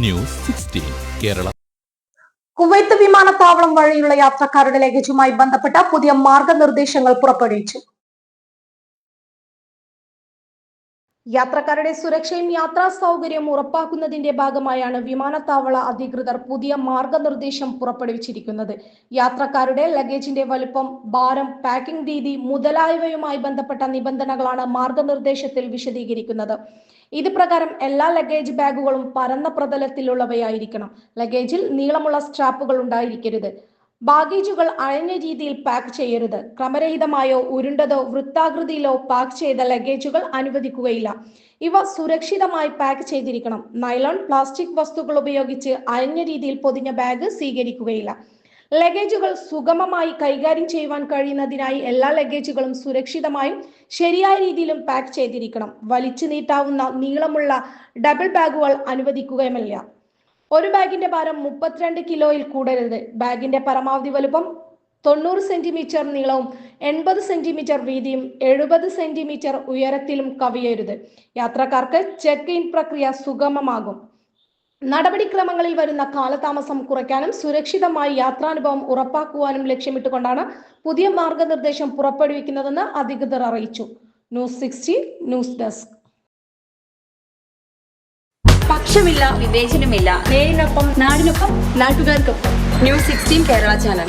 News 16 Kerala. Kuwait വിമാനത്താവളം വഴിയുള്ള യാത്രക്കാരുടെ ലഗേജുമായി ബന്ധപ്പെട്ട പുതിയ മാർഗനിർദ്ദേശങ്ങൾ പുറപ്പെടുവിച്ചു. യാത്രക്കാരുടെ സുരക്ഷയും യാത്രാ സൗകര്യവും ഉറപ്പാക്കുന്നതിന്റെ ഭാഗമായാണ് വിമാനത്താവള അധികൃതർ പുതിയ മാർഗനിർദ്ദേശം പുറപ്പെടുവിച്ചിരിക്കുന്നത്. യാത്രക്കാരുടെ ലഗേജിന്റെ വലുപ്പം, ഭാരം, പാക്കിംഗ് രീതി മുതലായവയുമായി ബന്ധപ്പെട്ട നിബന്ധനകളാണ് മാർഗനിർദ്ദേശത്തിൽ വിശദീകരിക്കുന്നത്. ഇത് പ്രകാരം എല്ലാ ലഗേജ് ബാഗുകളും പരന്ന പ്രതലത്തിലുള്ളവയായിരിക്കണം. ലഗേജിൽ നീളമുള്ള സ്ട്രാപ്പുകൾ ഉണ്ടായിരിക്കരുത്. ബാഗേജുകൾ അയഞ്ഞ രീതിയിൽ പാക്ക് ചെയ്യരുത്. ക്രമരഹിതമായോ ഉരുണ്ടതോ വൃത്താകൃതിയിലോ പാക്ക് ചെയ്ത ലഗേജുകൾ അനുവദിക്കുകയില്ല. ഇവ സുരക്ഷിതമായി പാക്ക് ചെയ്തിരിക്കണം. നൈലോൺ, പ്ലാസ്റ്റിക് വസ്തുക്കൾ ഉപയോഗിച്ച് അയഞ്ഞ രീതിയിൽ പൊതിഞ്ഞ ബാഗ് സ്വീകരിക്കുകയില്ല. ലഗേജുകൾ സുഗമമായി കൈകാര്യം ചെയ്യുവാൻ കഴിയുന്നതിനായി എല്ലാ ലഗേജുകളും സുരക്ഷിതമായും ശരിയായ രീതിയിലും പാക്ക് ചെയ്തിരിക്കണം. വലിച്ചു നീട്ടാവുന്ന നീളമുള്ള ഡബിൾ ബാഗുകൾ അനുവദിക്കുകയുമില്ല. ഒരു ബാഗിന്റെ ഭാരം 32 കിലോയിൽ കൂടരുത്. ബാഗിന്റെ പരമാവധി വലുപ്പം 90 സെന്റിമീറ്റർ നീളവും 80 സെന്റിമീറ്റർ വീതിയും 70 സെന്റിമീറ്റർ ഉയരത്തിലും കവിയരുത്. യാത്രക്കാർക്ക് ചെക്ക് ഇൻ പ്രക്രിയ സുഗമമാകും. നടപടിക്രമങ്ങളിൽ വരുന്ന കാലതാമസം കുറയ്ക്കാനും സുരക്ഷിതമായി യാത്രാനുഭവം ഉറപ്പാക്കുവാനും ലക്ഷ്യമിട്ടുകൊണ്ടാണ് പുതിയ മാർഗനിർദ്ദേശം പുറപ്പെടുവിക്കുന്നതെന്ന് അധികൃതർ അറിയിച്ചു. News 16 news desk. പക്ഷമില്ല, വിവേചനമില്ല. നേരിനൊപ്പം, നാടിനൊപ്പം, നാട്ടുകാർക്കൊപ്പം. News 16 Kerala channel.